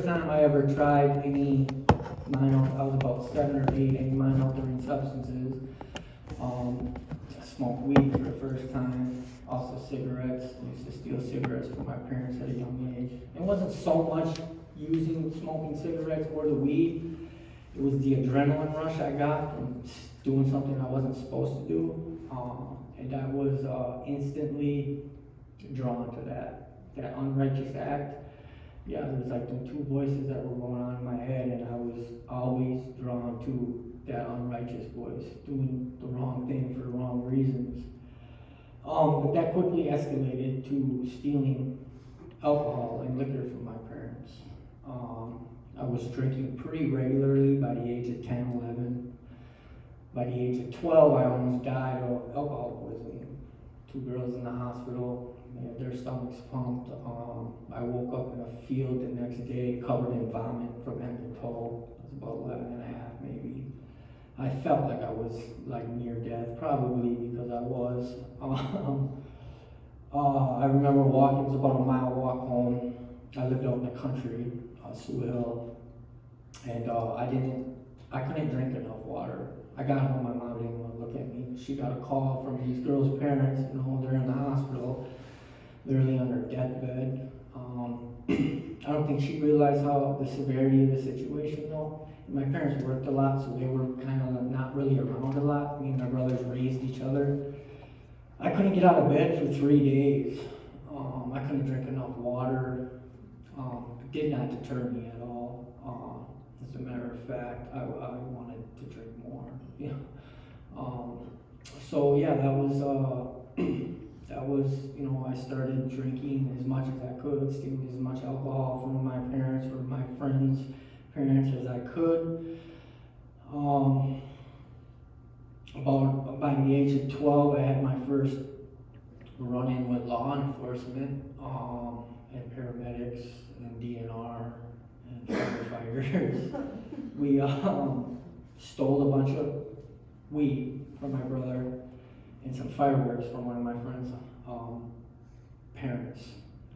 time I ever tried any I was about 7 or 8, any mind-altering substances. I smoked weed for the first time, also cigarettes. I used to steal cigarettes from my parents at a young age. It wasn't so much smoking cigarettes or the weed. It was the adrenaline rush I got from doing something I wasn't supposed to do. And I was instantly drawn to that unrighteous act. Yeah, there was like the two voices that were going on in my head, and I was always drawn to that unrighteous voice, doing the wrong thing for the wrong reasons. But that quickly escalated to stealing alcohol and liquor from my parents. I was drinking pretty regularly by the age of 10, 11. By the age of 12, I almost died of alcohol poisoning. 2 girls in the hospital. They had their stomachs pumped. I woke up in a field the next day covered in vomit from head to toe. I was about 11 and a half maybe. I felt like I was like near death, probably because I was. I remember walking, it was about a mile walk home. I lived out in the country, Sioux Hill, and I couldn't drink enough water. I got home, my mom didn't want to look at me. She got a call from these girls' parents, they're in the hospital, literally on their deathbed. I don't think she realized the severity of the situation though. My parents worked a lot, so they were kind of not really around a lot. Me and my brothers raised each other. I couldn't get out of bed for 3 days. I couldn't drink enough water. It did not deter me at all. As a matter of fact, I wanted to drink more. Yeah. So yeah, that was I started drinking as much as I could, stealing as much alcohol from my parents or my friends' parents as I could. About by the age of 12, I had my first run-in with law enforcement and paramedics and DNR and firefighters. We stole a bunch of weed from my brother and some fireworks from one of my friend's parents.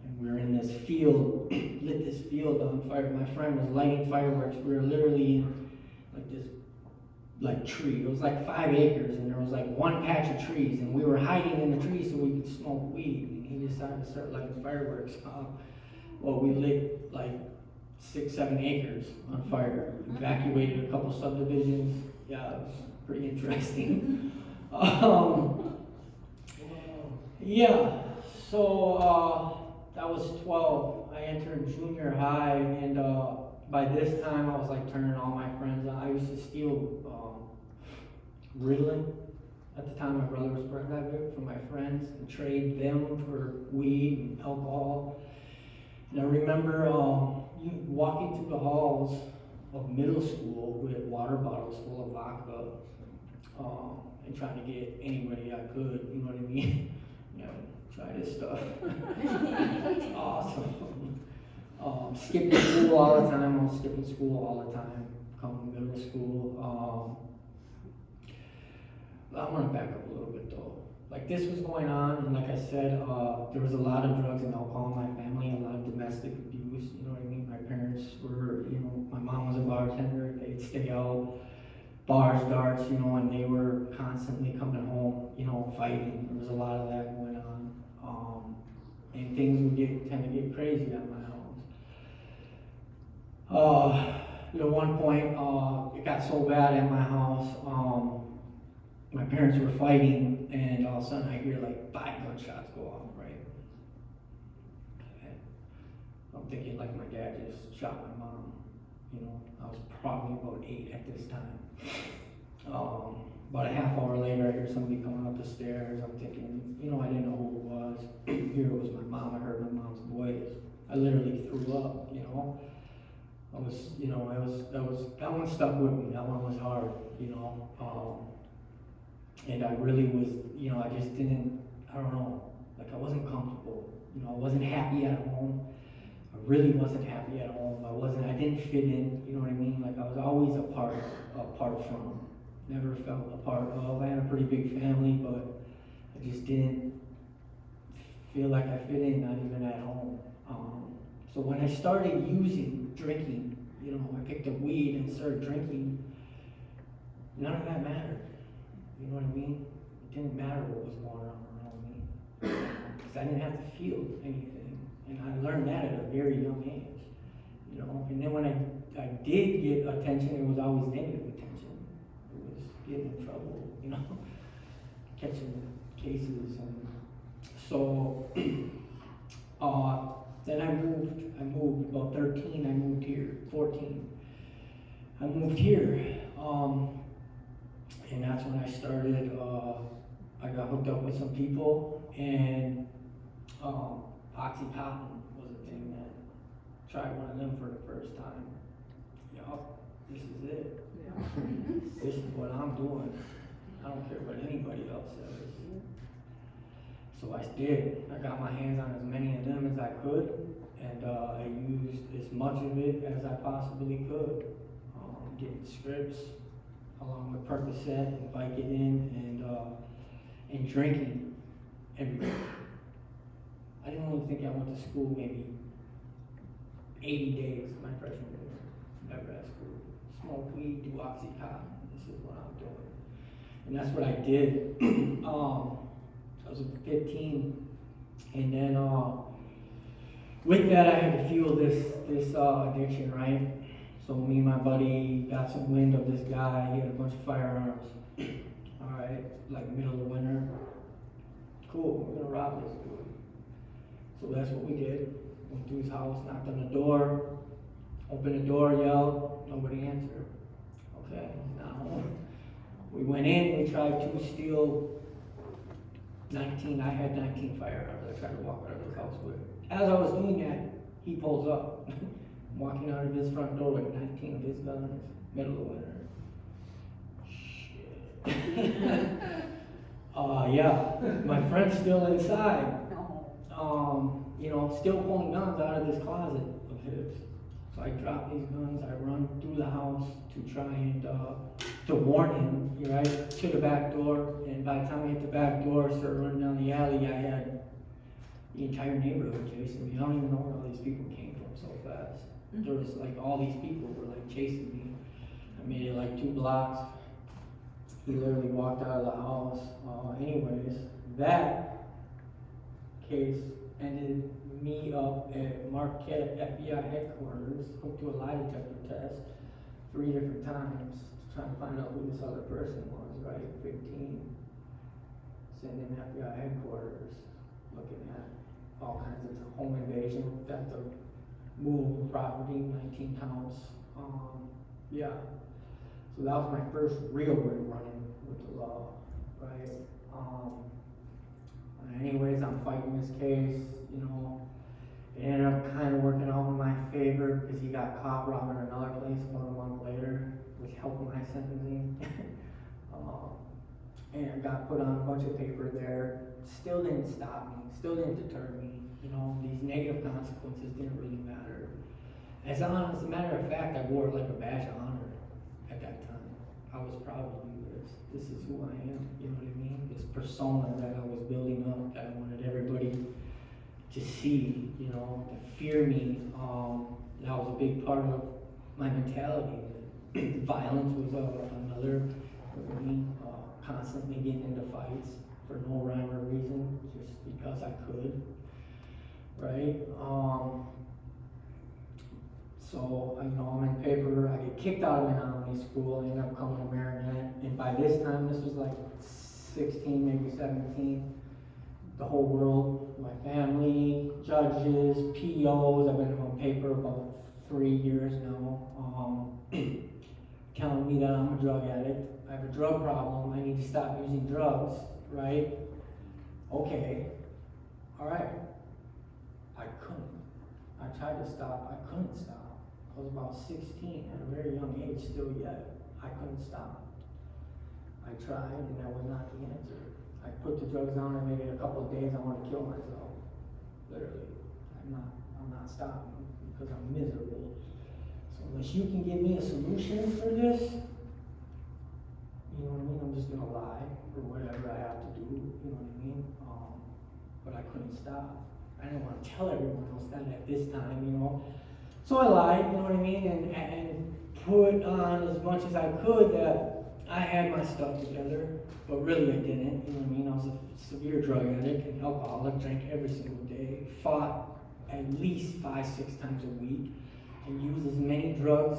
And we were in this field, lit this field on fire. My friend was lighting fireworks. We were literally in like this tree. It was like 5 acres, and there was like one patch of trees, and we were hiding in the trees so we could smoke weed. And he decided to start lighting fireworks. Well, we lit like 6, 7 acres on fire. Evacuated a couple subdivisions. Yeah, it was pretty interesting. Yeah, so that was 12. I entered junior high, and by this time I was like turning all my friends on. I used to steal Ritalin. At the time my brother was pregnant from my friends and trade them for weed and alcohol. And I remember walking through the halls of middle school with water bottles full of vodka and trying to get anybody I could, you know what I mean? Try this stuff. Awesome. Skipping school all the time. I was skipping school all the time. Coming to middle school. I want to back up a little bit though. Like this was going on, and like I said, there was a lot of drugs and alcohol in my family, a lot of domestic abuse. You know what I mean? My parents were, my mom was a bartender. They'd stay out, bars, darts, and they were constantly coming home, fighting. There was a lot of that going on. And things would tend to get crazy at my house. At one point, it got so bad at my house, my parents were fighting, and all of a sudden I hear like 5 gunshots go off, right? And I'm thinking like my dad just shot my mom. I was probably about 8 at this time. About a half hour later, I hear somebody coming up the stairs. I'm thinking, I didn't know who it was. Here it was my mom. I heard my mom's voice. I literally threw up. That one stuck with me. That one was hard. And I really was, I just didn't. I don't know. Like I wasn't comfortable. I wasn't happy at home. I really wasn't happy at home. I didn't fit in. You know what I mean? Like I was always apart from. Never felt a part of. I had a pretty big family, but I just didn't feel like I fit in, not even at home. So when I started drinking picked up weed and started drinking, none of that mattered. You know what I mean? It didn't matter what was going on around me. Because I didn't have to feel anything. And I learned that at a very young age. You know, and then when I did get attention, it was always negative attention. It was getting in trouble, you know, catching cases. And so then I moved about 13, I moved here, 14. I moved here, and that's when I started, I got hooked up with some people, and Oxycontin was a thing that tried one of them for the first time. Yup, this is it. Yeah. This is what I'm doing. I don't care what anybody else says. So I did. I got my hands on as many of them as I could, and I used as much of it as I possibly could. Getting scripts, along with Percocet and Vicodin, and drinking every day. I didn't really think I went to school maybe 80 days my freshman year. Never at school. Smoke weed, do Oxycontin. This is what I'm doing. And that's what I did. I was 15, and then with that I had to fuel this addiction, right? So me and my buddy got some wind of this guy. He had a bunch of firearms. All right, like middle of winter. Cool, we're gonna rob this dude. So that's what we did. Went to his house, knocked on the door, opened the door, yelled, nobody answered. Okay, he's not home. We went in, we tried to steal 19, I had 19 firearms I tried to walk out of his house with. As I was doing that, he pulls up. Walking out of his front door with 19 of his guns, middle of winter. Shit. Yeah, my friend's still inside. You know, still pulling guns out of this closet of his. So I drop these guns, I run through the house to try and, to warn him, right, to the back door. And by the time I hit the back door, started running down the alley, I had the entire neighborhood chasing me. I don't even know where all these people came from so fast. There was like all these people were like chasing me. I made it like 2 blocks. He literally walked out of the house. Anyways, that case ended me up at Marquette FBI headquarters, hooked to a lie detector test 3 different times, trying to find out who this other person was, right? 15. Sitting in FBI headquarters, looking at all kinds of home invasion, theft of movable property, 19 counts. Yeah. So that was my first real running with the law, right? Anyways, I'm fighting this case, you know. It ended up kind of working out in my favor because he got caught robbing another place about a month later, which helped my sentencing. And I got put on a bunch of paper there. Still didn't stop me, still didn't deter me. You know, these negative consequences didn't really matter. As a matter of fact, I wore it like a badge of honor at that time. I was proud to do this. This is who I am, you know what I mean? This persona that I was building up, that I wanted everybody to see, you know, to fear me. That was a big part of my mentality. Violence was another for me, constantly getting into fights for no rhyme or reason, just because I could, right? So, you know, I'm in paper, I get kicked out of Menominee School, I end up coming to Marinette, and by this time, this was like 16, maybe 17, the whole world, my family, judges, POs, I've been on paper about 3 years now, telling me that I'm a drug addict, I have a drug problem, I need to stop using drugs, right? Okay, all right, I couldn't. I tried to stop, I couldn't stop. I was about 16 at a very young age still yet. I couldn't stop. I tried and that was not the answer. I put the drugs on and maybe in a couple of days I want to kill myself. Literally. I'm not stopping because I'm miserable. So unless you can give me a solution for this, you know what I mean? I'm just gonna lie or whatever I have to do, you know what I mean? But I couldn't stop. I didn't want to tell everyone else that at this time, you know. So I lied, you know what I mean, and put on as much as I could that I had my stuff together, but really I didn't. You know what I mean? I was a severe drug addict and alcoholic, drank every single day, fought at least 5-6 times a week, and used as many drugs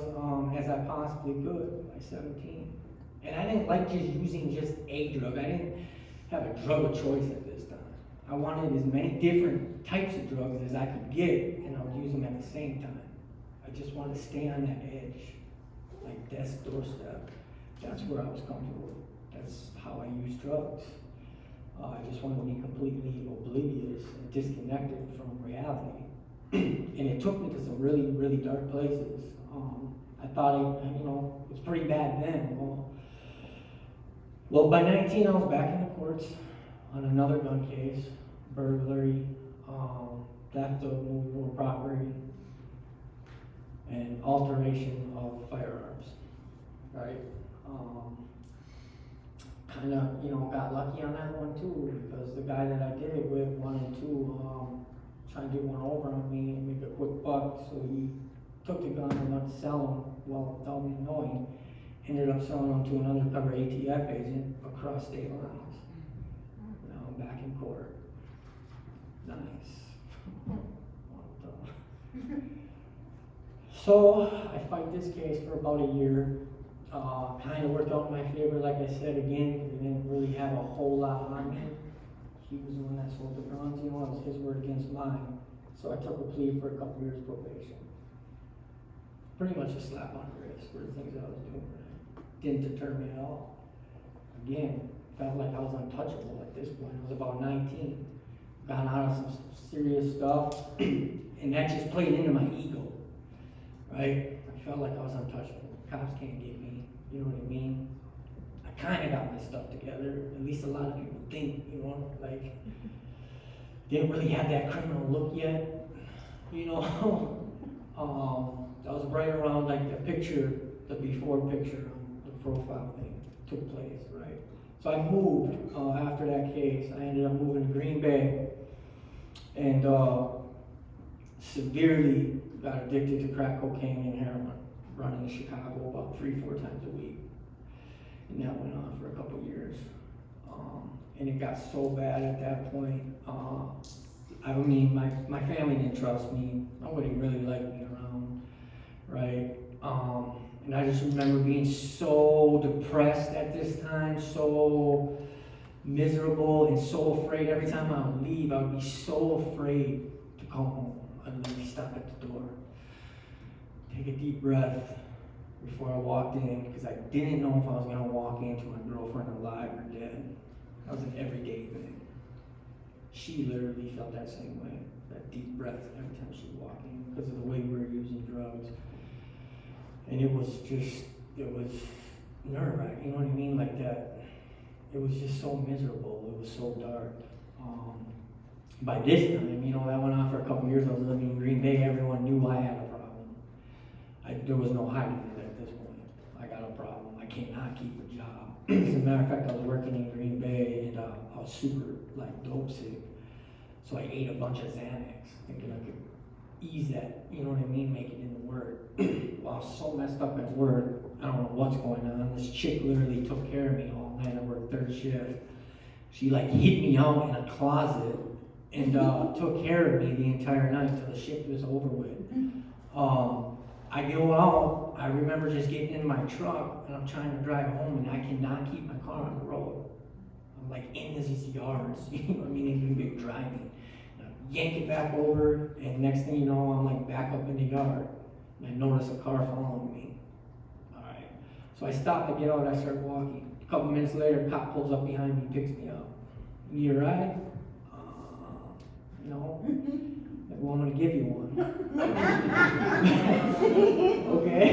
as I possibly could by 17. And I didn't like just using just a drug. I didn't have a drug of choice at this time. I wanted as many different types of drugs as I could get, and I would use them at the same time. I just wanted to stay on that edge, like death's doorstep. That's where I was comfortable. That's how I used drugs. I just wanted to be completely oblivious and disconnected from reality. And it took me to some really, really dark places. I thought it was pretty bad then. Well, by 19, I was back in the courts on another gun case, burglary, theft of movable property, and alteration of firearms, right? Kind of, got lucky on that one too, because the guy that I did it with wanted to try and get one over on me and make a quick buck, so he took the gun and went to sell them without me knowing. Ended up selling them to an undercover ATF agent across state lines. Now I'm back in court. Nice. So I fight this case for about a year. Kind of worked out in my favor, like I said again, because he didn't really have a whole lot on me. He was the one that sold the guns, it was his word against mine. So I took a plea for a couple years probation. Pretty much a slap on the wrist for the things I was doing. Didn't deter me at all. Again, felt like I was untouchable at this point. I was about 19. Got out of some serious stuff, and that just played into my ego, right? I felt like I was untouchable. Cops can't get me, you know what I mean? I kind of got my stuff together. At least a lot of people think, like, didn't really have that criminal look yet, That was right around like the before picture on the profile thing took place, right? So I moved after that case. I ended up moving to Green Bay and severely got addicted to crack cocaine and heroin, running in Chicago about 3-4 times a week. And that went on for a couple years. And it got so bad at that point. My family didn't trust me. Nobody really liked me around, right? And I just remember being so depressed at this time, so miserable and so afraid. Every time I would leave, I would be so afraid to come home. I'd literally stop at the door, take a deep breath before I walked in, because I didn't know if I was going to walk into my girlfriend alive or dead. That was an everyday thing. She literally felt that same way, that deep breath every time she walked in, because of the way we were using drugs. And it was nerve-wracking, you know what I mean? Like that, it was just so miserable, it was so dark. By this time, that went on for a couple years. I was living in Green Bay, everyone knew I had a problem. There was no hiding it at this point. I got a problem, I cannot keep a job. As a matter of fact, I was working in Green Bay and I was super dope sick. So I ate a bunch of Xanax, thinking I could ease that, you know what I mean, make it into work. Well, I was so messed up at work, I don't know what's going on. This chick literally took care of me all night. I worked third shift. She hid me out in a closet and took care of me the entire night till the shift was over with. I go out, I remember just getting in my truck and I'm trying to drive home and I cannot keep my car on the road. I'm in these yards, you know what I mean, even big driving. Yank it back over, and next thing you know, I'm back up in the yard. And I notice a car following me. Alright. So I stop, I get out, I start walking. A couple minutes later, a cop pulls up behind me, picks me up. You need a ride? No. Well, I'm gonna give you one. Okay.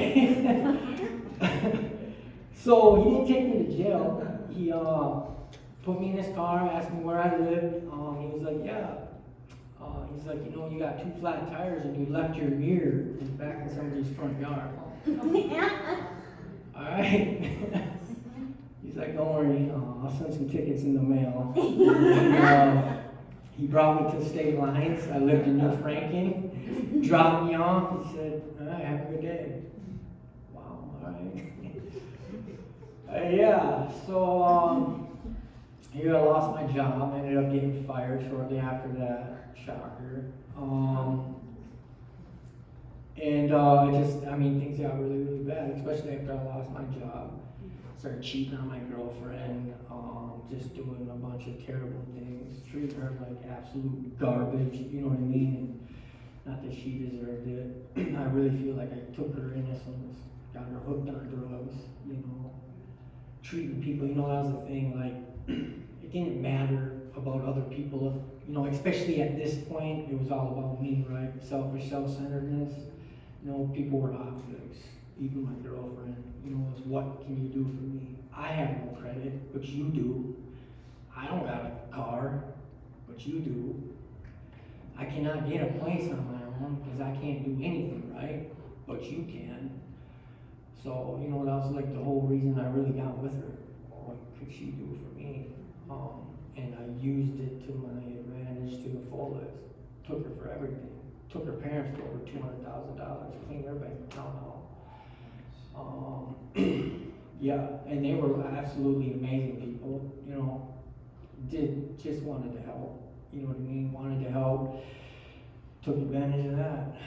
So he didn't take me to jail. He put me in his car, asked me where I lived. He was like, yeah. He's like, you got 2 flat tires and you left your mirror in the back of somebody's front yard. All right. He's like, don't worry, I'll send some tickets in the mail. And, he brought me to state lines. I lived in New Franken. Dropped me off. He said, all right, have a good day. Wow, all right. Yeah, so here I lost my job. I ended up getting fired shortly after that. Shocker. And I mean, things got really, really bad, especially after I lost my job. Started cheating on my girlfriend, just doing a bunch of terrible things, treating her like absolute garbage, you know what I mean? And not that she deserved it. I really feel like I took her innocence, got her hooked on drugs, you know, treating people, you know, that was the thing, like, it didn't matter about other people, you know, especially at this point, it was all about me, right? Selfish, self-centeredness, you know, people were objects, even my girlfriend, you know, it's what can you do for me? I have no credit, but you do. I don't got a car, but you do. I cannot get a place on my own because I can't do anything right, but you can. So, you know, that was like the whole reason I really got with her. What could she do for me? And I used it to my advantage to the fullest. Took her for everything. Took her parents for over $200,000, cleaned their bank account out. Yeah, and they were absolutely amazing people, you know, just wanted to help, you know what I mean, wanted to help, took advantage of that,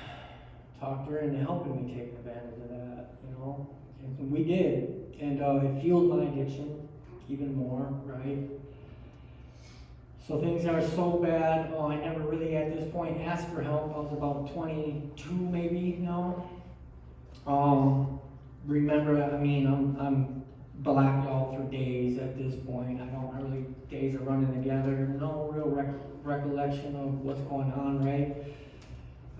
talked her into helping me take advantage of that, you know, and we did, and it fueled my addiction even more, right? So things are so bad, I never really at this point asked for help. I was about 22 maybe now. Remember, I mean, I'm blacked out for days at this point. I don't really, days are running together. No real recollection of what's going on, right?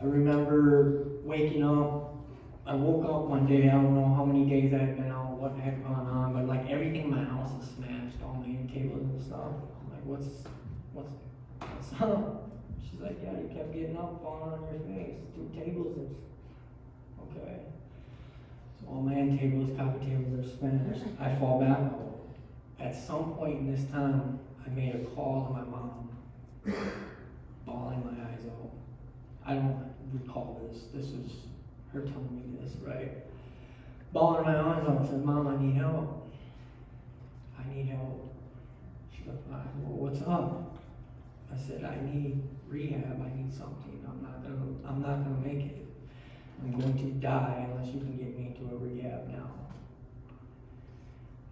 I remember waking up. I woke up one day, I don't know how many days I had been out, what had gone on, but like everything in my house is smashed, all my end tables and stuff. I'm like, what's up? She's like, yeah, you kept getting up, falling on your face, 2 tables and, okay. So all my end tables, coffee tables are smashed. I fall back out. At some point in this time, I made a call to my mom, bawling my eyes out. I don't recall this. This is her telling me this, right? Bawling my eyes out, said, Mom, I need help. I need help. She's like, well, what's up? I said, I need rehab, I need something. I'm not gonna make it. I'm going to die unless you can get me into a rehab now.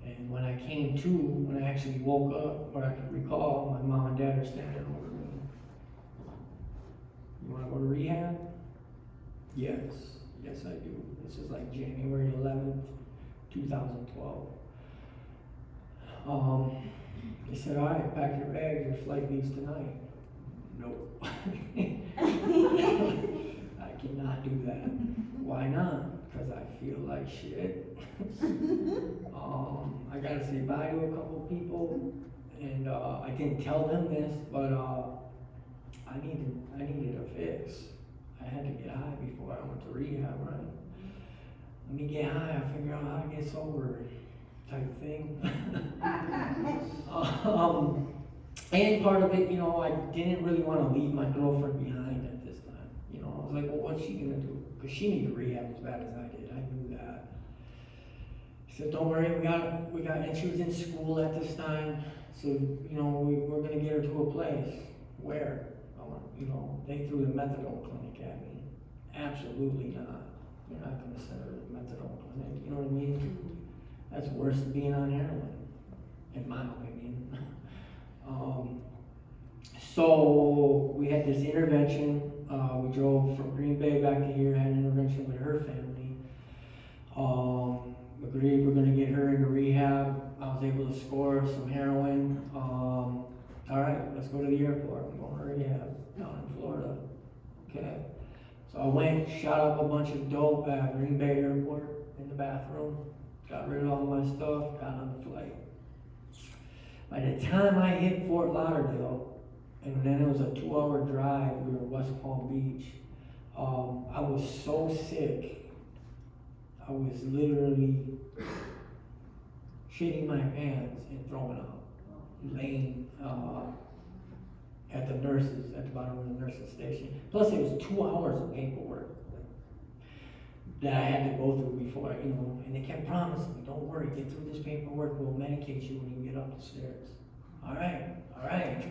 And when I came to, when I actually woke up, what I could recall, my mom and dad are standing over me. You wanna go to rehab? Yes, yes I do. This is like January 11th, 2012. They said, all right, pack your bags, your flight leaves tonight. Nope. I cannot do that. Why not? Because I feel like shit. I gotta say bye to a couple people, and I didn't tell them this, but I needed a fix. I had to get high before I went to rehab, right? Let me get high, I'll figure out how to get sober. Type thing. And part of it, you know, I didn't really want to leave my girlfriend behind at this time. You know, I was like, well, what's she gonna do? Because she needed rehab as bad as I did. I knew that. She said, don't worry, we got, and she was in school at this time. So, you know, we're gonna get her to a place. Where? You know, they threw the methadone clinic at me. Absolutely not. You're not gonna send her to the methadone clinic. You know what I mean? That's worse than being on heroin, in my opinion. So we had this intervention. We drove from Green Bay back to here, had an intervention with her family. Agreed we're gonna get her into rehab. I was able to score some heroin. All right, let's go to the airport. I'm going to rehab down in Florida. Okay. So I went, shot up a bunch of dope at Green Bay Airport in the bathroom. Got rid of all my stuff, got on the flight. By the time I hit Fort Lauderdale, and then it was a 2-hour drive, we were West Palm Beach, I was so sick, I was literally shitting my pants and throwing up, laying at the nurses, at the bottom of the nurses station. Plus it was 2 hours of paperwork. that I had to go through before, and they kept promising me, don't worry, get through this paperwork, we'll medicate you when you get up the stairs. All right,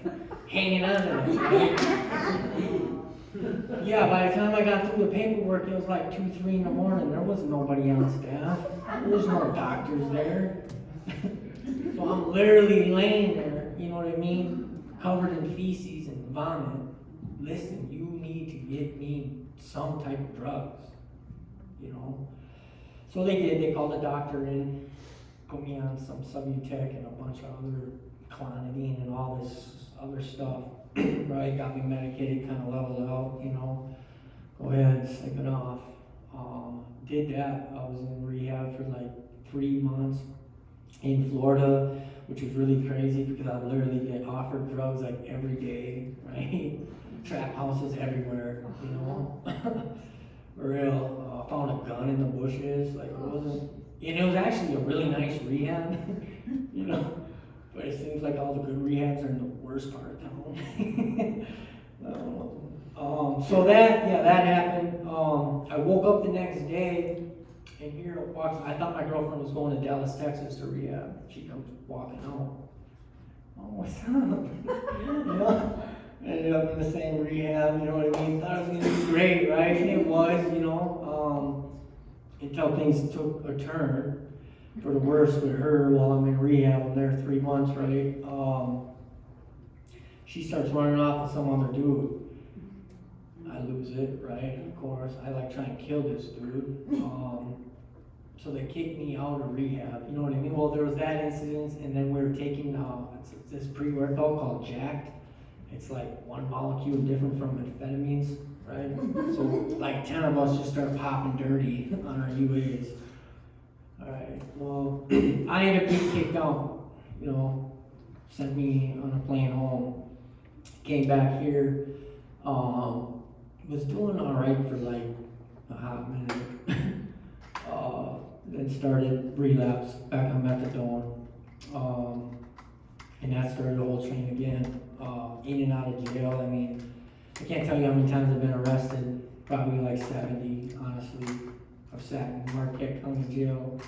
hanging on to it, right? Yeah, by the time I got through the paperwork, it was like 2, 3 in the morning. There was nobody on staff. There was no doctors there. So I'm literally laying there, you know what I mean, covered in feces and vomit. Listen, you need to get me some type of drugs, So they did. They called the doctor in, put me on some Subutex and a bunch of other clonidine and all this other stuff. Right, got me medicated, kind of leveled out, Go ahead, sleep it off. Did that. I was in rehab for like 3 months in Florida, which was really crazy because I literally get offered drugs like every day, right? Trap houses everywhere, For real. Found a gun in the bushes, like it wasn't, and it was actually a really nice rehab, But it seems like all the good rehabs are in the worst part of town. So that happened. I woke up the next day, and here walks. I thought my girlfriend was going to Dallas, Texas to rehab. She comes walking out. Oh, what's up? Ended up in the same rehab. You know what I mean? Thought it was gonna be great, right? And it was, until things took a turn for the worse with her while I'm in rehab. I'm there 3 months, right? She starts running off with some other dude. I lose it, right? Of course, I like trying to kill this dude. So they kicked me out of rehab. You know what I mean? Well, there was that incident, and then we were taking this pre-workout called Jacked. It's like one molecule different from amphetamines, right? So like 10 of us just start popping dirty on our UAs. All right. Well, I ended up getting kicked out. Sent me on a plane home. Came back here. Was doing all right for like a hot minute. Then started relapse back on methadone. And that started the whole train again. In and out of jail. I mean, I can't tell you how many times I've been arrested. Probably like 70, honestly. I've sat in Marquette County Jail,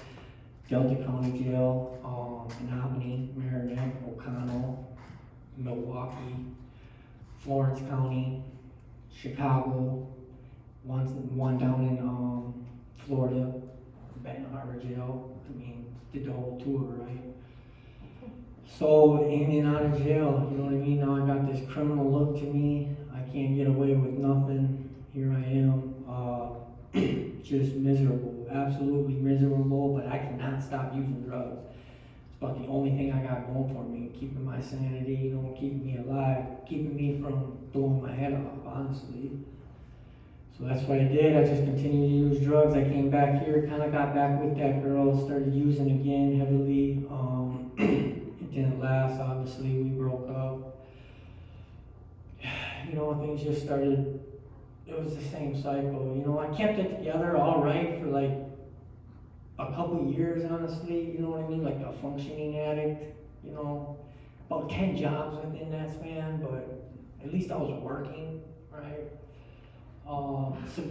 Delta County Jail, Menominee, Merrimack, O'Connell, Milwaukee, Florence County, Chicago, one down in Florida, Benton Harbor Jail. I mean, did the whole tour, right? So in and out of jail, you know what I mean? Now I got this criminal look to me. I can't get away with nothing. Here I am, just miserable, absolutely miserable, but I cannot stop using drugs. It's about the only thing I got going for me, keeping my sanity, keeping me alive, keeping me from blowing my head off, honestly. So that's what I did. I just continued to use drugs. I came back here, kind of got back with that girl, started using again heavily. It didn't last, obviously, we broke up. Things just started, it was the same cycle. I kept it together all right for like a couple years, honestly, you know what I mean? Like a functioning addict, about 10 jobs within that span, but at least I was working, right?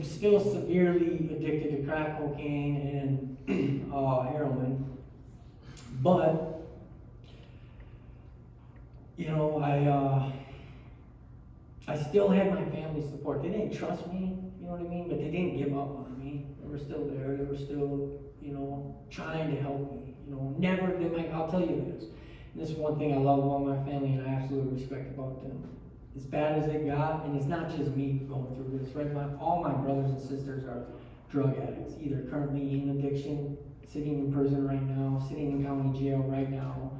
Still severely addicted to crack cocaine and heroin, but I still had my family support. They didn't trust me, you know what I mean? But they didn't give up on me. They were still there. They were still, trying to help me. I'll tell you this. And this is one thing I love about my family and I absolutely respect about them. As bad as it got, and it's not just me going through this, right? All my brothers and sisters are drug addicts, either currently in addiction, sitting in prison right now, sitting in county jail right now,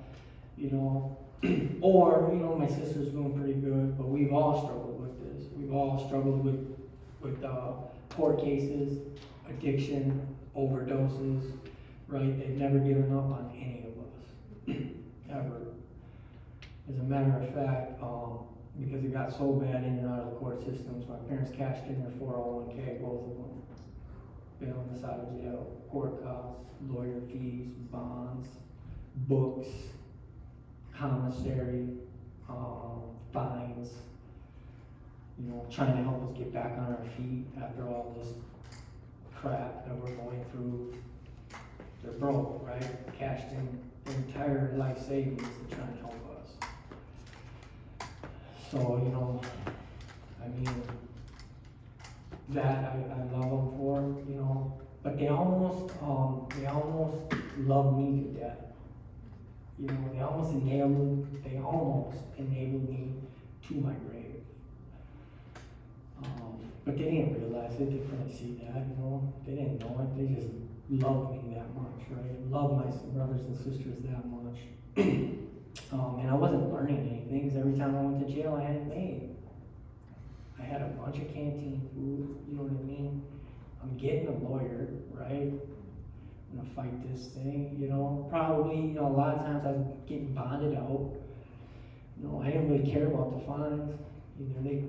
or, my sister's doing pretty good, but we've all struggled with this. We've all struggled with court cases, addiction, overdoses, right? They've never given up on any of us, ever. As a matter of fact, because it got so bad in and out of the court systems, my parents cashed in their 401k, both of them. Been on the side of jail, court costs, lawyer fees, bonds, books, commissary, fines, trying to help us get back on our feet after all this crap that we're going through, they're broke, right? Cashed in their entire life savings to try and help us. So, you know, I mean, that I love them for, you know, but they almost love me to death. You know, they almost enabled me to my grave. But they didn't realize it, they couldn't see that, you know, they didn't know it, they just loved me that much, right? Loved my brothers and sisters that much. And I wasn't learning anything, because every time I went to jail, I had it made. I had a bunch of canteen food, you know what I mean? I'm getting a lawyer, right? I'm gonna fight this thing, you know? Probably, you know, a lot of times I was getting bonded out. You know, I didn't really care about the fines. Either they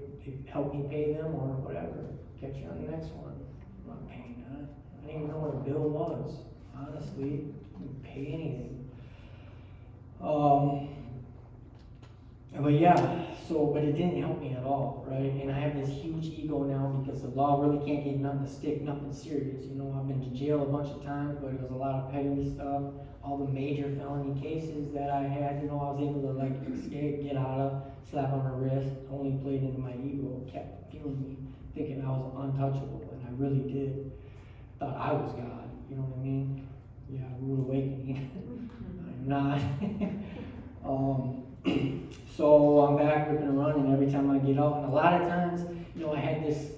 help me pay them or whatever. Catch you on the next one. I'm not paying that. I didn't even know what a bill was, honestly. I didn't pay anything. But yeah, but it didn't help me at all, right? And I have this huge ego now because the law really can't get nothing to stick, nothing serious. You know, I've been to jail a bunch of times, but it was a lot of petty stuff. All the major felony cases that I had, you know, I was able to like escape, get out of, slap on the wrist, only played into my ego, kept fueling me, thinking I was untouchable, and I really did. Thought I was God, you know what I mean? Yeah, rude awakening. I'm not. So I'm back ripping and running every time I get out, and a lot of times, you know, I had this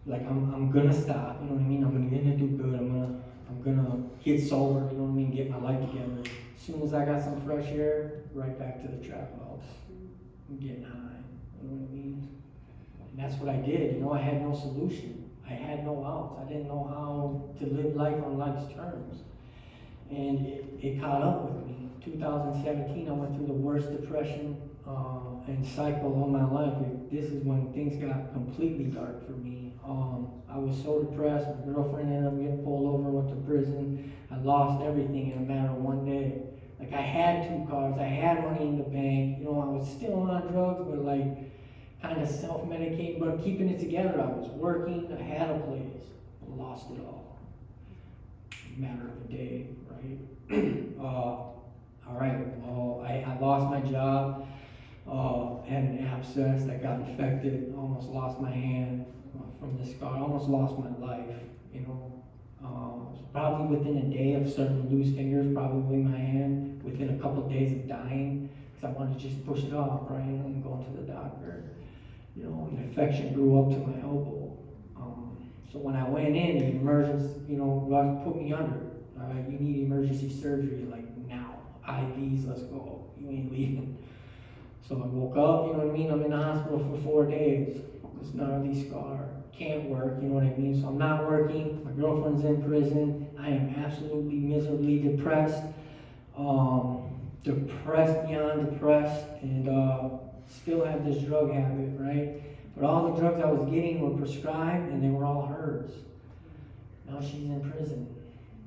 like I'm gonna stop, you know what I mean? I'm gonna do good. I'm gonna get sober, you know what I mean? Get my life together. As soon as I got some fresh air, right back to the trap house. I'm getting high, you know what I mean? And that's what I did, you know. I had no solution. I had no outs. I didn't know how to live life on life's terms. And it caught up with me. 2017, I went through the worst depression and cycle of my life. This is when things got completely dark for me. I was so depressed. My girlfriend ended up getting pulled over, went to prison. I lost everything in a matter of one day. Like, I had 2 cars, I had money in the bank. You know, I was still on drugs, but like kind of self-medicating, but keeping it together. I was working, I had a place. I lost it all. Matter of a day, right? All right, well, I lost my job, had an abscess that got infected, almost lost my hand from the scar, almost lost my life, you know. Probably within a day of starting to lose fingers, probably my hand, within a couple of days of dying, because I wanted to just push it off, right, and go to the doctor. You know, an infection grew up to my elbow. So when I went in, the emergency, you know, put me under. All right, you need emergency surgery, like now. IVs, let's go. You ain't leaving. So I woke up, you know what I mean? I'm in the hospital for 4 days. This gnarly scar. Can't work, you know what I mean? So I'm not working. My girlfriend's in prison. I am absolutely miserably depressed. Depressed beyond depressed. And still have this drug habit, right? But all the drugs I was getting were prescribed and they were all hers. Now she's in prison.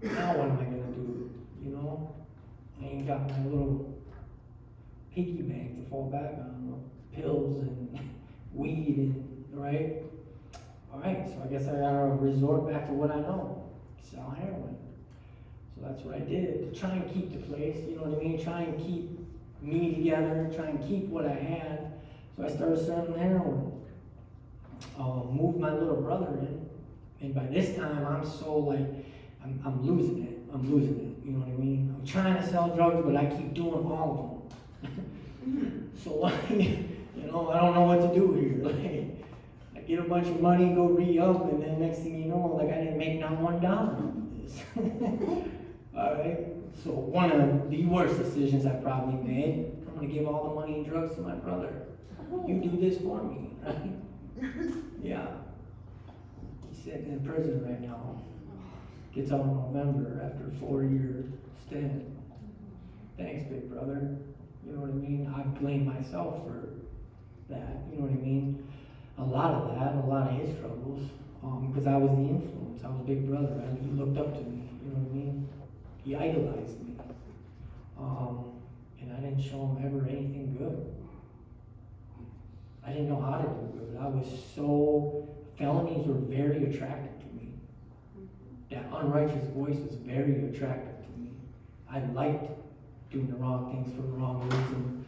Now what am I gonna do? You know? I ain't got my little piggy bank to fall back on, pills and weed, and, right? Alright, so I guess I gotta resort back to what I know, sell heroin. So that's what I did, to try and keep the place, you know what I mean? Try and keep me together, try and keep what I had. So I started selling heroin. Moved my little brother in, and by this time I'm so like, I'm losing it. I'm losing it. You know what I mean? I'm trying to sell drugs, but I keep doing all of them. So, you know, I don't know what to do here. Like, I get a bunch of money, go re-up, and then next thing you know, like, I didn't make not $1 on this. All right? So one of the worst decisions I probably made, I'm going to give all the money and drugs to my brother. You do this for me, right? Yeah. He's sitting in prison right now. Gets out in November after a 4-year stint. Thanks, big brother. You know what I mean? I blame myself for that. You know what I mean? A lot of that, a lot of his troubles, because I was the influence. I was big brother. He looked up to me. You know what I mean? He idolized me. And I didn't show him ever anything good. I didn't know how to do good. I was so felonies were very attractive to me. That unrighteous voice was very attractive to me. I liked doing the wrong things for the wrong reason,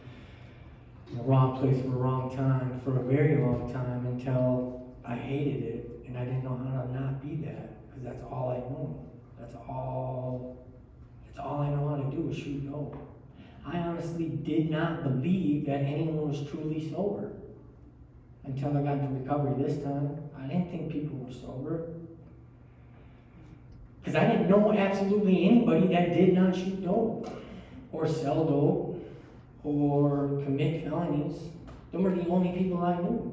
in the wrong place for the wrong time, for a very long time, until I hated it, and I didn't know how to not be that, because that's all I know. That's all I know how to do is shoot dope. I honestly did not believe that anyone was truly sober until I got into recovery this time. I didn't think people were sober, because I didn't know absolutely anybody that did not shoot dope or sell dope or commit felonies. They were the only people I knew,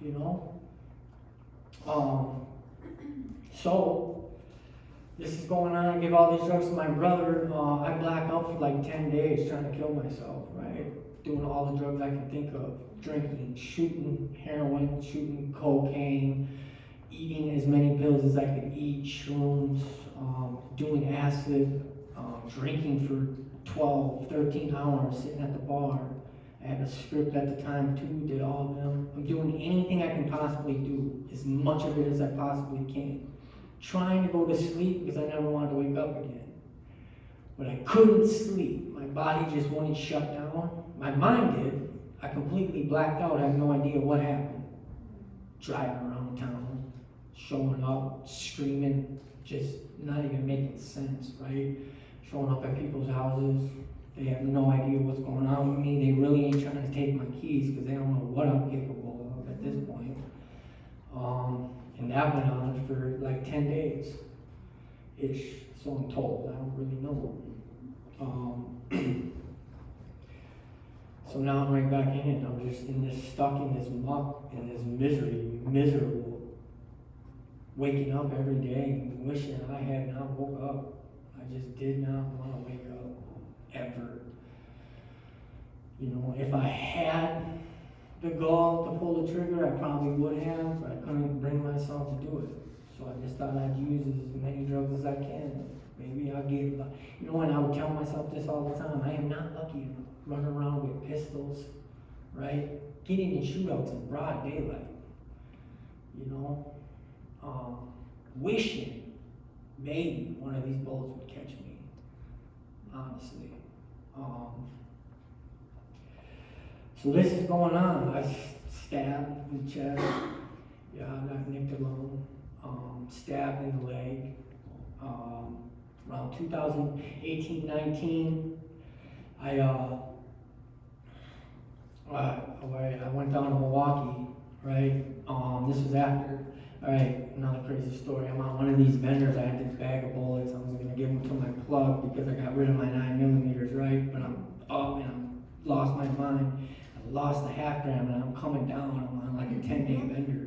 you know. So this is going on. I give all these drugs to my brother. I black out for like 10 days trying to kill myself, right? Doing all the drugs I can think of. Drinking, shooting heroin, shooting cocaine, eating as many pills as I could eat, shrooms, doing acid, drinking for 12, 13 hours, sitting at the bar. I had a script at the time too, did all of them. I'm doing anything I can possibly do, as much of it as I possibly can. Trying to go to sleep because I never wanted to wake up again. But I couldn't sleep. My body just wouldn't shut down. My mind did. I completely blacked out. I have no idea what happened. Driving around town, showing up, screaming, just not even making sense, right? Showing up at people's houses. They have no idea what's going on with me. They really ain't trying to take my keys because they don't know what I'm capable of at this point. And that went on for like 10 days-ish, so I'm told. I don't really know. So now I'm right back in it. I'm just stuck in this muck, in this misery, miserable. Waking up every day and wishing I had not woke up. I just did not want to wake up, ever. You know, if I had the gall to pull the trigger, I probably would have, but I couldn't bring myself to do it. So I just thought I'd use as many drugs as I can. Maybe I'll get, you know, and I would tell myself this all the time, I am not lucky enough. Running around with pistols, right? Getting in shootouts in broad daylight, you know? Wishing maybe one of these bullets would catch me, honestly. So this is going on. I stabbed in the chest. Yeah, I got nicked alone. Stabbed in the leg. Around 2018-19, I went down to Milwaukee, right? This was after. All right, another crazy story. I'm on one of these vendors. I had this bag of bullets. I was going to give them to my plug because I got rid of my 9mm, right? But I'm up and I lost my mind. I lost the half gram and I'm coming down. I'm on like a 10-day bender.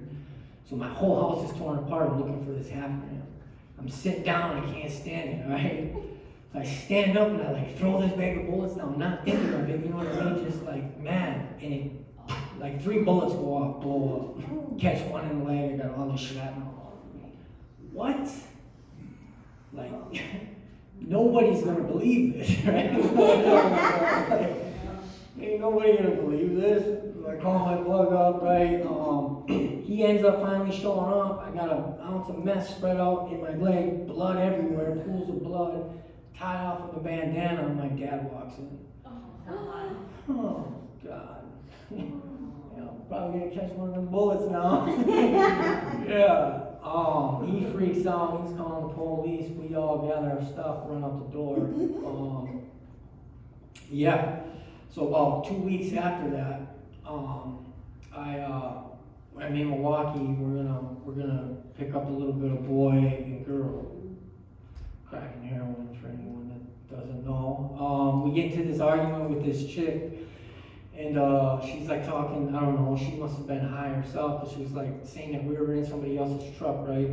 So my whole house is torn apart. I'm looking for this half gram. I'm sitting down. I can't stand it, right? So I stand up and I like throw this bag of bullets down, not thinking of it, you know what I mean? Just like mad. And it, like 3 bullets go off, blow up. Catch one in the leg, I got all this shrapnel all over me. What? Like, nobody's gonna believe this, right? Ain't nobody gonna believe this. I call my plug up, right? He ends up finally showing up. I got an ounce of mess spread out in my leg, blood everywhere, pools of blood, tied off with a bandana, and my dad walks in. Oh, God. Yeah, I'm probably gonna catch one of them bullets now. Yeah. He freaks out. He's calling the police. We all gather our stuff, run out the door. Yeah. So about 2 weeks after that, I'm in Milwaukee. We're gonna pick up a little bit of boy and girl cracking heroin for anyone that doesn't know. We get into this argument with this chick. And she's like talking, I don't know, she must have been high herself, but she was like saying that we were in somebody else's truck, right?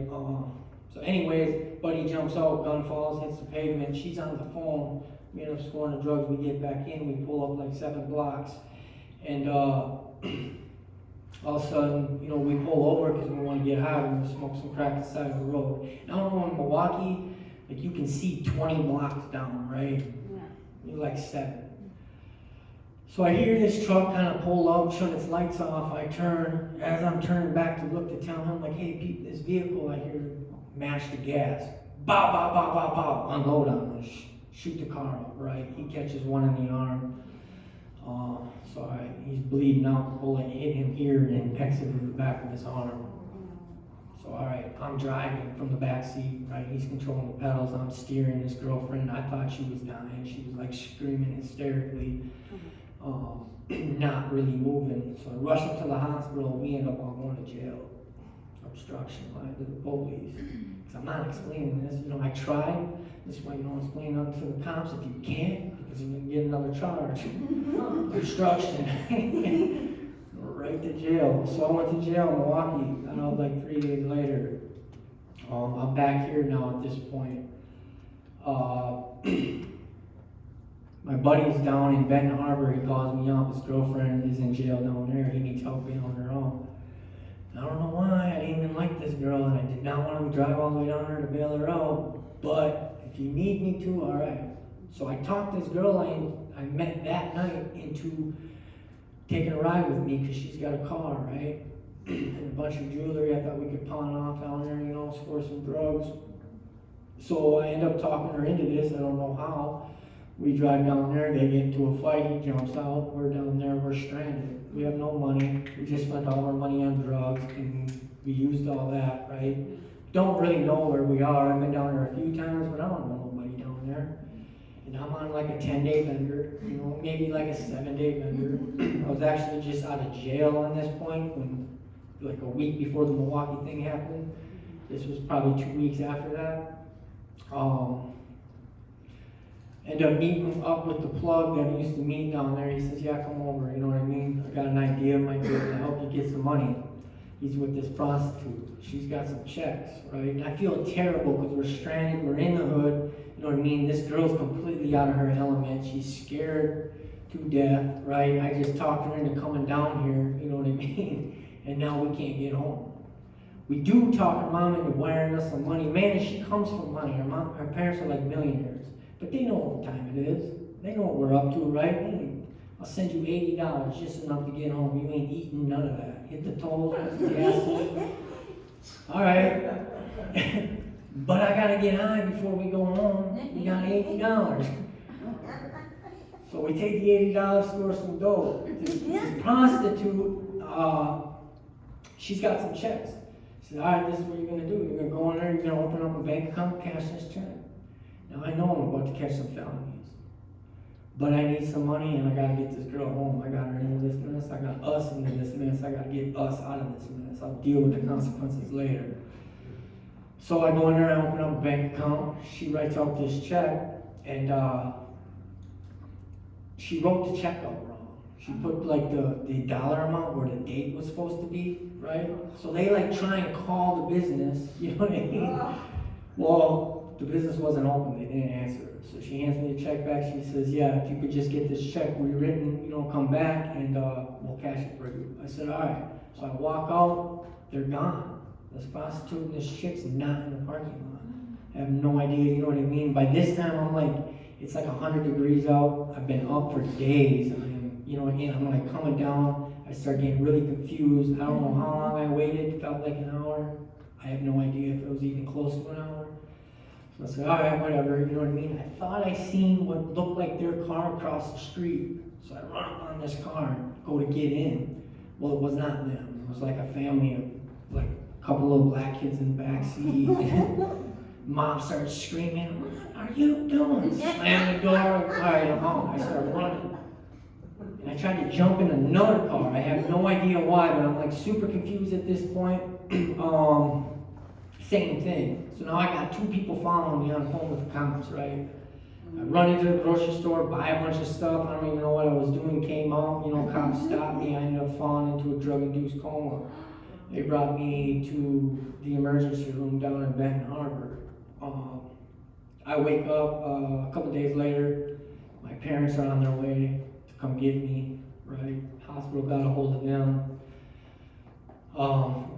So anyways, buddy jumps out, gun falls, hits the pavement, she's on the phone, we end up scoring the drugs, we get back in, we pull up like 7 blocks, and all of a sudden, you know, we pull over because we want to get high, we want to smoke some crack on the side of the road. And I don't know, in Milwaukee, like you can see 20 blocks down, right? Yeah. You're like 7. So I hear this truck kind of pull up, shut its lights off. I turn, as I'm turning back to look to tell him, like, hey, Pete, this vehicle, I hear mash the gas. Bow, bow, bow, bow, bow. Unload on us. Shoot the car up, right? He catches one in the arm. He's bleeding out. The bullet hit him here and exited the back of his arm. So, all right, I'm driving from the back seat, right? He's controlling the pedals. I'm steering his girlfriend. I thought she was dying. She was like screaming hysterically, not really moving. So I rush her to the hospital. We end up all going to jail. Obstruction, right, to the police. Because I'm not explaining this. You know, I tried. This is why you don't explain nothing to the cops if you can't, because you're going to get another charge. Obstruction. Right to jail. So I went to jail in Milwaukee. Got out like 3 days later. I'm back here now at this point. My buddy's down in Benton Harbor. He calls me up. His girlfriend is in jail down there. He needs help being on her own. I don't know why. I didn't even like this girl, and I did not want to drive all the way down there to bail her out. But if you need me to, all right. So I talked this girl I met that night into taking a ride with me because she's got a car, right? And a bunch of jewelry I thought we could pawn off down there, you know, for some drugs. So I end up talking her into this. I don't know how. We drive down there, they get into a fight, he jumps out, we're down there, we're stranded. We have no money, we just spent all our money on drugs, and we used all that, right? Don't really know where we are. I've been down there a few times, but I don't know nobody down there. And I'm on like a 10-day bender, you know, maybe like a 7-day bender. I was actually just out of jail on this point, when, like a week before the Milwaukee thing happened. This was probably 2 weeks after that. End up meeting up with the plug that I used to meet down there. He says, yeah, come over, you know what I mean? I got an idea, might be able to help you get some money. He's with this prostitute. She's got some checks, right? And I feel terrible because we're stranded, we're in the hood, you know what I mean? This girl's completely out of her element. She's scared to death, right? I just talked her into coming down here, you know what I mean? And now we can't get home. We do talk her mom into wiring us some money. Man, she comes from money. Her parents are like millionaires. But they know what time it is. They know what we're up to, right? Hey, I'll send you $80, just enough to get home. You ain't eating none of that. Hit the toll, hit the gas. All right. But I gotta get high before we go home. We got $80. So we take the $80, score some dough. This prostitute, she's got some checks. She said, all right, this is what you're gonna do. You're gonna go in there, you're gonna open up a bank account, cash this check. Now I know I'm about to catch some felonies, but I need some money and I gotta get this girl home. I got her into this mess. I got us into this mess. I gotta get us out of this mess. I'll deal with the consequences later. So I go in there, I open up a bank account. She writes out this check, and she wrote the check out wrong. She put like the dollar amount where the date was supposed to be, right? So they like try and call the business, you know what I mean? Well, the business wasn't open, they didn't answer. So she hands me the check back, she says, yeah, if you could just get this check rewritten, you know, come back and we'll cash it for you. I said, all right. So I walk out, they're gone. This prostitute and this chick's not in the parking lot. I have no idea, you know what I mean? By this time, I'm like, it's like 100 degrees out. I've been up for days. You know, again, I'm like coming down. I start getting really confused. I don't know how long I waited. It felt like an hour. I have no idea if it was even close to an hour. So I said, all right, whatever, you know what I mean? I thought I seen what looked like their car across the street. So I run up on this car and go to get in. Well, it was not them. It was like a family of like a couple of black kids in the back seat. Mom started screaming, what are you doing? Slam the door. All right, I'm home. I started running. And I tried to jump in another car. I have no idea why, but I'm like super confused at this point. Same thing. So now I got 2 people following me on the phone with the cops, right? I run into the grocery store, buy a bunch of stuff. I don't even know what I was doing. Came out, you know, cops stopped me. I ended up falling into a drug-induced coma. They brought me to the emergency room down in Benton Harbor. I wake up a couple days later. My parents are on their way to come get me, right? Hospital got a hold of them.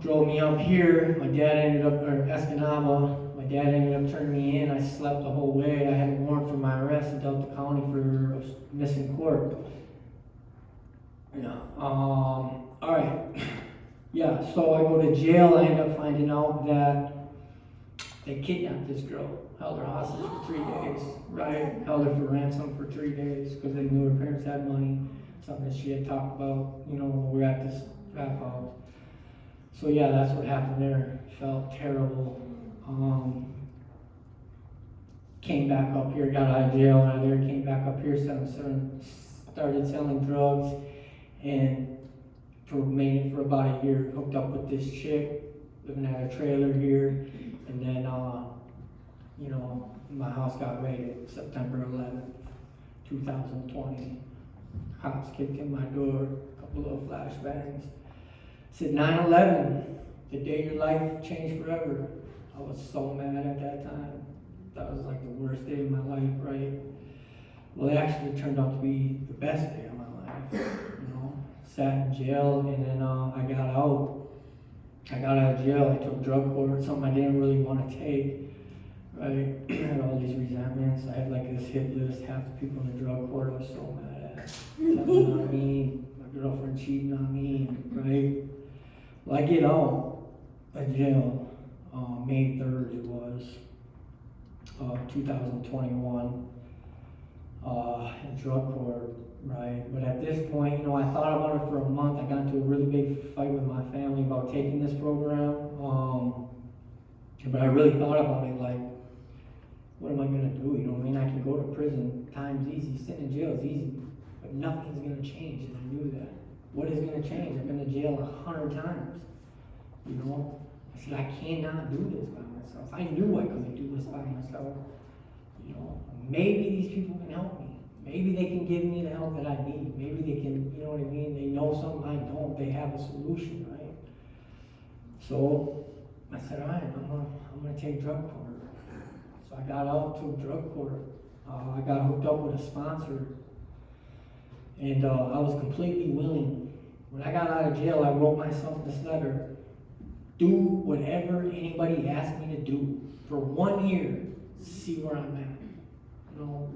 Drove me up here. My dad ended up, or Escanaba, my dad ended up turning me in. I slept the whole way. I had a warrant for my arrest in Delta County for missing court. Yeah. All right. Yeah. So I go to jail. I end up finding out that they kidnapped this girl, held her hostage for 3 days. Right. Held her for ransom for 3 days because they knew her parents had money. Something that she had talked about. You know, when we were at this rap house. So yeah, that's what happened there. Felt terrible. Came back up here, got out of jail out of there, came back up here, started selling drugs, and made it for about a year. Hooked up with this chick, living at a trailer here, and then you know, my house got raided September 11th, 2020. Cops kicked in my door, a couple of flashbangs. Said 9/11, the day your life changed forever. I was so mad at that time. That was like the worst day of my life, right? Well, it actually turned out to be the best day of my life. You know, sat in jail, and then I got out. I got out of jail. I took drug court, something I didn't really want to take. Right? I had all these resentments. I had like this hit list. Half the people in the drug court I was so mad at. Telling on me, my girlfriend cheating on me, right? Well, I get out of jail. May 3rd it was. 2021 in drug court, right? But at this point, you know, I thought about it for a month. I got into a really big fight with my family about taking this program. But I really thought about it, like, what am I gonna do? You know what I mean? I can go to prison. Time's easy. Sitting in jail is easy, but nothing's gonna change, and I knew that. What is gonna change? I've been to jail 100 times. You know, I said I cannot do this by myself. I knew I couldn't do this by myself. You know, maybe these people can help me. Maybe they can give me the help that I need. Maybe they can, you know what I mean? They know something I don't. They have a solution, right? So I said, all right, I'm gonna take drug court. So I got out to drug court. I got hooked up with a sponsor, and I was completely willing. When I got out of jail, I wrote myself this letter: do whatever anybody asks me to do for 1 year. See where I'm at. You know,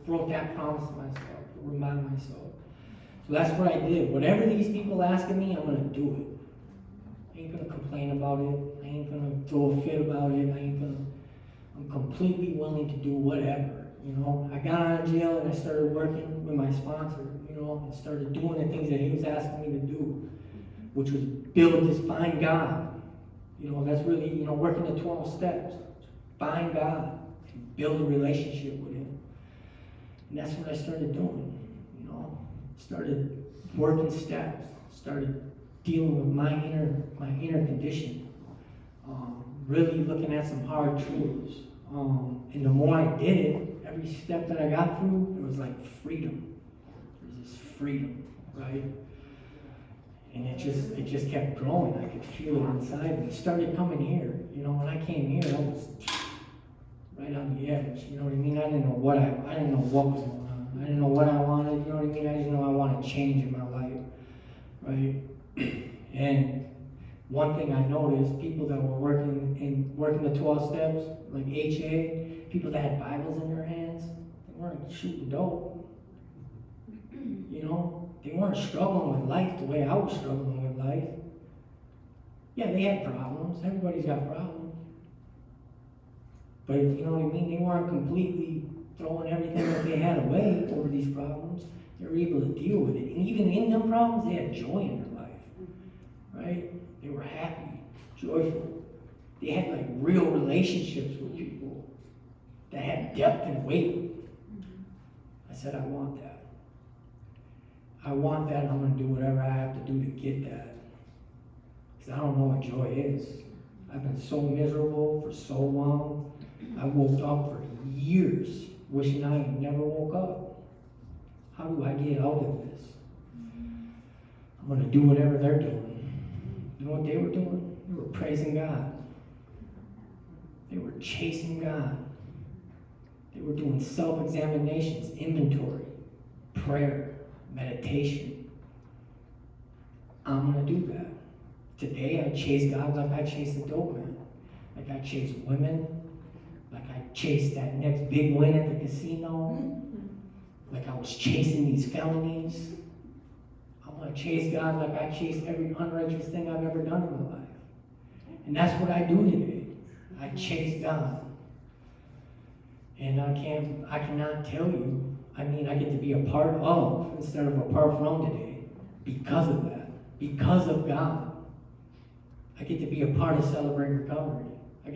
wrote that promise to myself, to remind myself. So that's what I did. Whatever these people asking me, I'm gonna do it. I ain't gonna complain about it. I ain't gonna throw a fit about it. I'm completely willing to do whatever. You know, I got out of jail and I started working with my sponsor, you know, and started doing the things that he was asking me to do, which was build this, find God. You know, that's really, you know, working the 12 steps. Find God and build a relationship with Him. And that's what I started doing, you know. Started working steps, started dealing with my inner condition. Really looking at some hard truths. And the more I did it, every step that I got through, it was like freedom. There was this freedom, right? And it just kept growing. I could feel it inside me. It started coming here. You know, when I came here, I was right on the edge. You know what I mean? I didn't know what was going on. I didn't know what I wanted. You know what I mean? I just know I wanted change in my life, right? And one thing I noticed, people that were working the 12 steps, like HA, people that had Bibles in their hands, they weren't shooting dope. You know, they weren't struggling with life the way I was struggling with life. Yeah, they had problems. Everybody's got problems. But you know what I mean? They weren't completely throwing everything that they had away over these problems. They were able to deal with it. And even in them problems, they had joy in their life. Right? They were happy, joyful. They had like real relationships with people that had depth and weight. I said, I want that. I want that, and I'm going to do whatever I have to do to get that. Because I don't know what joy is. I've been so miserable for so long. I woke up for years wishing I had never woke up. How do I get out of this? I'm going to do whatever they're doing. You know what they were doing? They were praising God. They were chasing God. They were doing self-examinations, inventory, prayer, meditation. I'm going to do that. Today I chase God like I chase the dope man. Like I chase women. Like I chased that next big win at the casino. Like I was chasing these felonies. I I'm going to chase God like I chase every unrighteous thing I've ever done in my life. And that's what I do today. I chase God. And I cannot tell you, I get to be a part of instead of apart from today because of that, because of God. I get to be a part of Celebrate Recovery. I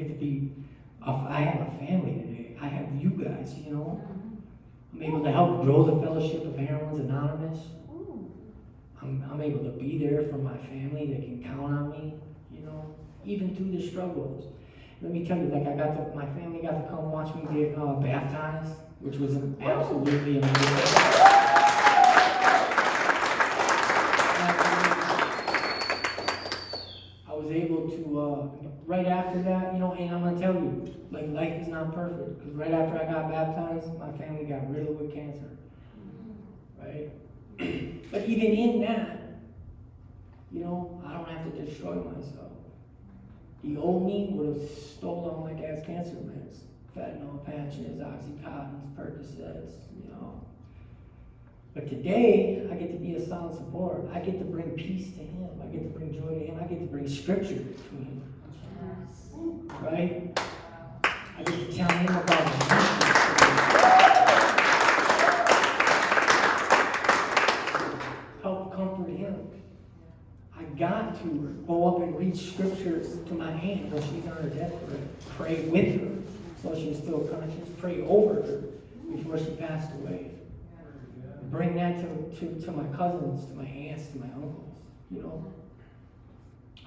have a family today. I have you guys, I'm able to help grow the Fellowship of Heroines Anonymous. I'm able to be there for my family. They can count on me, even through the struggles. Let me tell you, my family got to come watch me get baptized, which was absolutely amazing. I was able to, right after that, and I'm going to tell you, life is not perfect. Because right after I got baptized, my family got riddled with cancer. Right? But even in that, I don't have to destroy myself. The old me would have stole all my dad's cancer meds. Fentanyl patches, Oxycontins, Percocets, But today, I get to be a solid support. I get to bring peace to him. I get to bring joy to him. I get to bring scripture to him. Right? I get to tell him about Jesus. Help comfort him. I got to go up and read scriptures to my aunt when she's on her deathbed. Pray with her so she's still conscious. Pray over her before she passed away. Bring that to my cousins, to my aunts, to my uncles.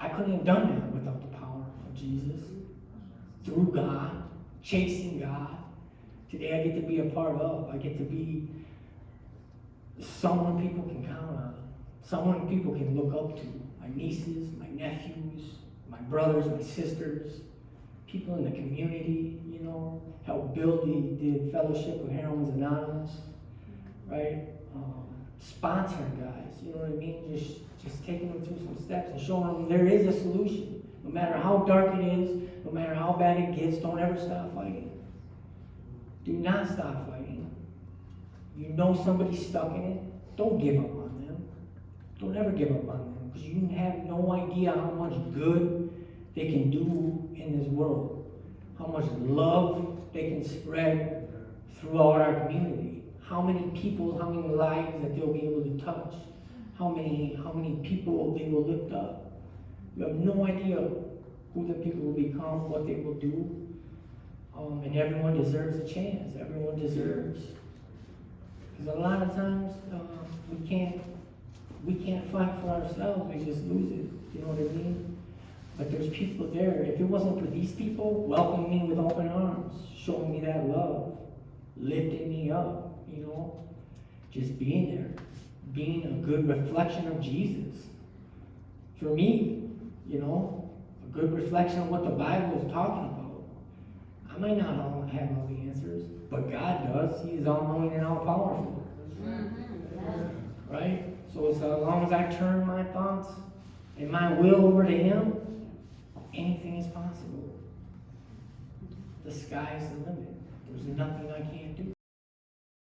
I couldn't have done that without the power of Jesus. Through God, chasing God. Today I get to be a part of. I get to be someone people can count on. Someone people can look up to. My nieces, my nephews, my brothers, my sisters, people in the community, help build the Fellowship of Heroines Anonymous, right? Sponsoring guys, you know what I mean? Just taking them through some steps and showing them there is a solution. No matter how dark it is, no matter how bad it gets, don't ever stop fighting. Do not stop fighting. You know somebody's stuck in it, don't give up on them. Don't ever give up on them. Because you have no idea how much good they can do in this world. How much love they can spread throughout our community. How many people, how many lives that they'll be able to touch. How many people they will lift up. You have no idea who the people will become, what they will do. And everyone deserves a chance. Everyone deserves. Because a lot of times we can't fight for ourselves, we just lose it. You know what I mean? But there's people there. If it wasn't for these people welcoming me with open arms, showing me that love, lifting me up, just being there, being a good reflection of Jesus. For me, a good reflection of what the Bible is talking about. I might not have all the answers, but God does. He is all-knowing and all-powerful. Right? So as long as I turn my thoughts and my will over to Him, anything is possible. The sky's the limit. There's nothing I can't do.